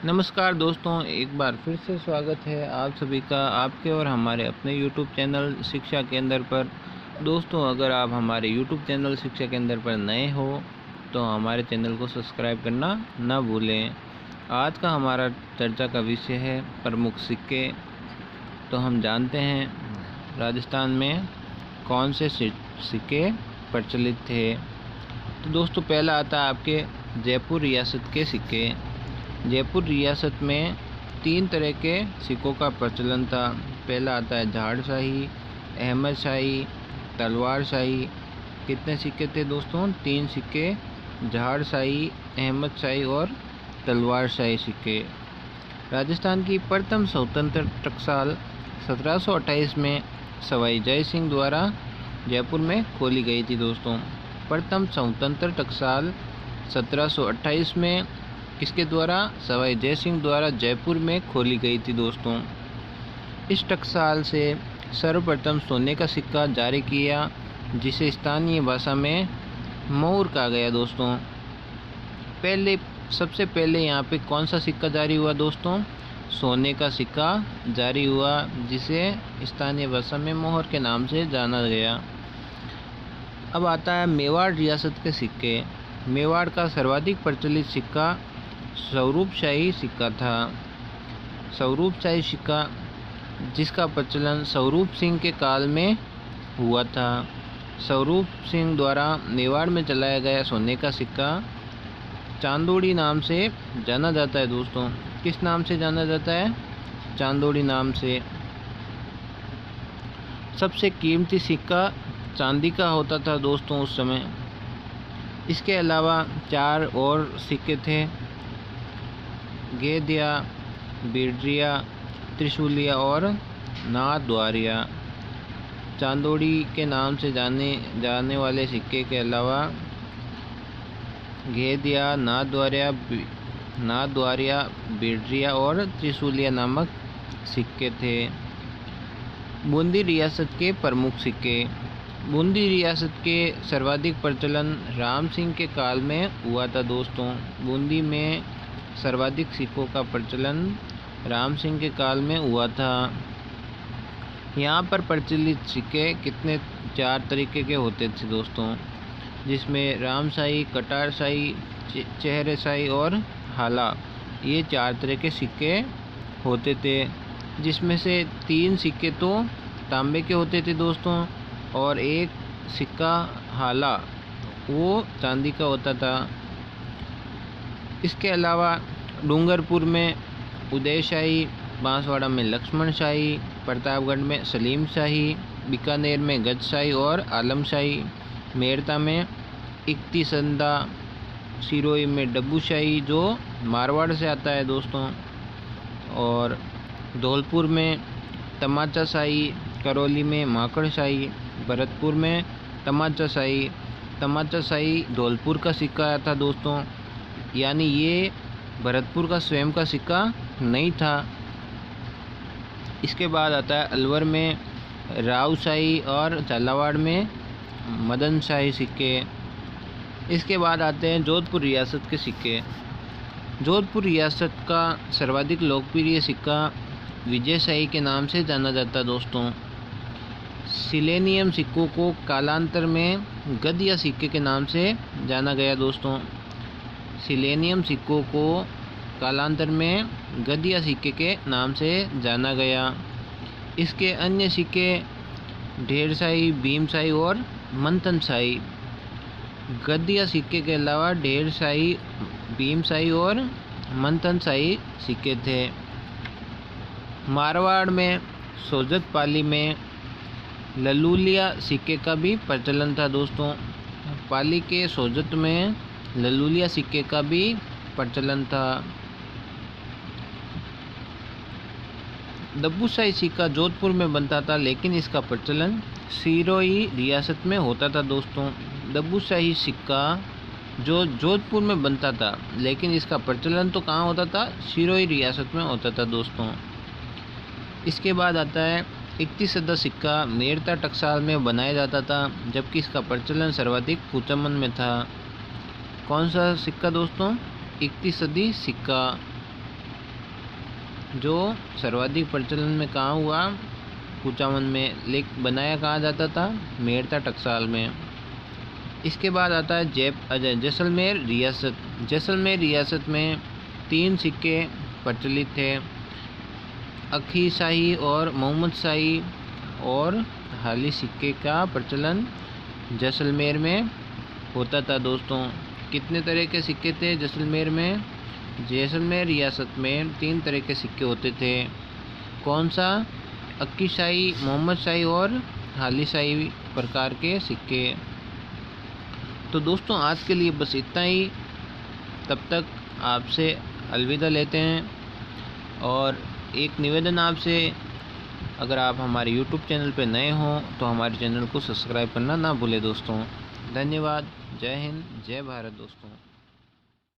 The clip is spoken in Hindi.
नमस्कार दोस्तों, एक बार फिर से स्वागत है आप सभी का आपके और हमारे अपने YouTube चैनल शिक्षा केंद्र पर। दोस्तों, अगर आप हमारे YouTube चैनल शिक्षा केंद्र पर नए हो तो हमारे चैनल को सब्सक्राइब करना ना भूलें। आज का हमारा चर्चा का विषय है प्रमुख सिक्के। तो हम जानते हैं राजस्थान में कौन से सिक्के प्रचलित थे। तो दोस्तों, पहला आता है आपके जयपुर रियासत के सिक्के। जयपुर रियासत में 3 तरह के सिक्कों का प्रचलन था। पहला आता है झाड़-शाही, अहमद शाही, तलवार शाही। कितने सिक्के थे दोस्तों? 3 सिक्के, झाड़ शाही, अहमद शाही और तलवार शाही सिक्के। राजस्थान की प्रथम स्वतंत्र टकसाल 1728 में सवाई जय सिंह द्वारा जयपुर में खोली गई थी दोस्तों। प्रथम स्वतंत्र टकसाल 1728 में किसके द्वारा? सवाई जय सिंह द्वारा जयपुर में खोली गई थी दोस्तों। इस टकसाल से सर्वप्रथम सोने का सिक्का जारी किया, जिसे स्थानीय भाषा में मोहर कहा गया दोस्तों। सबसे पहले यहाँ पे कौन सा सिक्का जारी हुआ दोस्तों? सोने का सिक्का जारी हुआ, जिसे स्थानीय भाषा में मोहर के नाम से जाना गया। अब आता है मेवाड़ रियासत के सिक्के। मेवाड़ का सर्वाधिक प्रचलित सिक्का स्वरूपशाही सिक्का था। स्वरूपशाही सिक्का, जिसका प्रचलन स्वरूप सिंह के काल में हुआ था। स्वरूप सिंह द्वारा मेवाड़ में चलाया गया सोने का सिक्का चांदोड़ी नाम से जाना जाता है दोस्तों। किस नाम से जाना जाता है? चांदोड़ी नाम से। सबसे कीमती सिक्का चांदी का होता था दोस्तों उस समय। इसके अलावा 4 और सिक्के थे, गेदिया, बिडरिया, त्रिशूलिया और नाथद्वारिया। चांदोड़ी के नाम से जाने जाने वाले सिक्के के अलावा गेदिया, नाथद्वारिया, बिडरिया और त्रिशूलिया नामक सिक्के थे। बूंदी रियासत के प्रमुख सिक्के। बूंदी रियासत के सर्वाधिक प्रचलन राम सिंह के काल में हुआ था दोस्तों। बूंदी में सर्वाधिक सिक्कों का प्रचलन राम सिंह के काल में हुआ था। यहाँ पर प्रचलित सिक्के कितने? 4 तरीके के होते थे दोस्तों, जिसमें रामशाही, कटारशाही, चेहरेशाही और हाला, ये 4 तरह के सिक्के होते थे। जिसमें से 3 सिक्के तो तांबे के होते थे दोस्तों, और एक सिक्का हाला वो चांदी का होता था। इसके अलावा डूंगरपुर में उदयशाही, बांसवाड़ा में लक्ष्मण शाही, प्रतापगढ़ में सलीम शाही, बीकानेर में गजशाही और आलम शाही, मेड़ता में इक्तिसंदा, सिरोही में डब्बू शाही जो मारवाड़ से आता है दोस्तों, और धौलपुर में तमाचा शाही, करौली में माकड़ शाही, भरतपुर में तमाचा शाही धौलपुर का सिक्का आया था दोस्तों। यानी ये भरतपुर का स्वयं का सिक्का नहीं था। इसके बाद आता है अलवर में रावशाही और झालावाड़ में मदन शाही सिक्के। इसके बाद आते हैं जोधपुर रियासत के सिक्के। जोधपुर रियासत का सर्वाधिक लोकप्रिय सिक्का विजय शाही के नाम से जाना जाता दोस्तों। सिलेनियम सिक्कों को कालांतर में गद या सिक्के के नाम से जाना गया दोस्तों। सिलेनियम सिक्कों को कालांतर में गद या सिक्के के नाम से जाना गया। इसके अन्य सिक्के ढेरशाही, भीमशाही और मंथनशाही। गद या सिक्के के अलावा ढेरशाही, भीमशाही और मंथनशाही सिक्के थे। मारवाड़ में सोजतपाली में ललूलिया सिक्के का भी प्रचलन था दोस्तों। पाली के सोजत में ललूलिया सिक्के का भी प्रचलन था। डब्बूशाही सिक्का जोधपुर में बनता था, लेकिन इसका प्रचलन सिरोही रियासत में होता था दोस्तों। डब्बूशाही सिक्का जो जोधपुर में बनता था, लेकिन इसका प्रचलन तो कहाँ होता था? सिरोही रियासत में होता था दोस्तों। इसके बाद आता है इक्तिसदा सिक्का। मेड़ता टकसाल में बनाया जाता था, जबकि इसका प्रचलन सर्वाधिक कुचमन में था। कौन सा सिक्का दोस्तों? इक्तिसदी सिक्का। जो सर्वाधिक प्रचलन में कहाँ हुआ, कुचामन में, लेक बनाया कहाँ जाता था, मेड़ता टकसाल में। इसके बाद आता है जैसलमेर रियासत। जैसलमेर रियासत में 3 सिक्के प्रचलित थे, अक्की शाही और मोहम्मद शाही और हाली सिक्के का प्रचलन जैसलमेर में होता था। दोस्तों, कितने तरह के सिक्के थे जैसलमेर में? जैसलमेर रियासत में 3 तरह के सिक्के होते थे। कौन सा? अक्की शाही, मोहम्मद शाही और हाली शाही प्रकार के सिक्के। तो दोस्तों, आज के लिए बस इतना ही। तब तक आपसे अलविदा लेते हैं। और एक निवेदन आपसे, अगर आप हमारे YouTube चैनल पर नए हों तो हमारे चैनल को सब्सक्राइब करना ना भूलें दोस्तों। धन्यवाद। जय हिंद, जय भारत दोस्तों।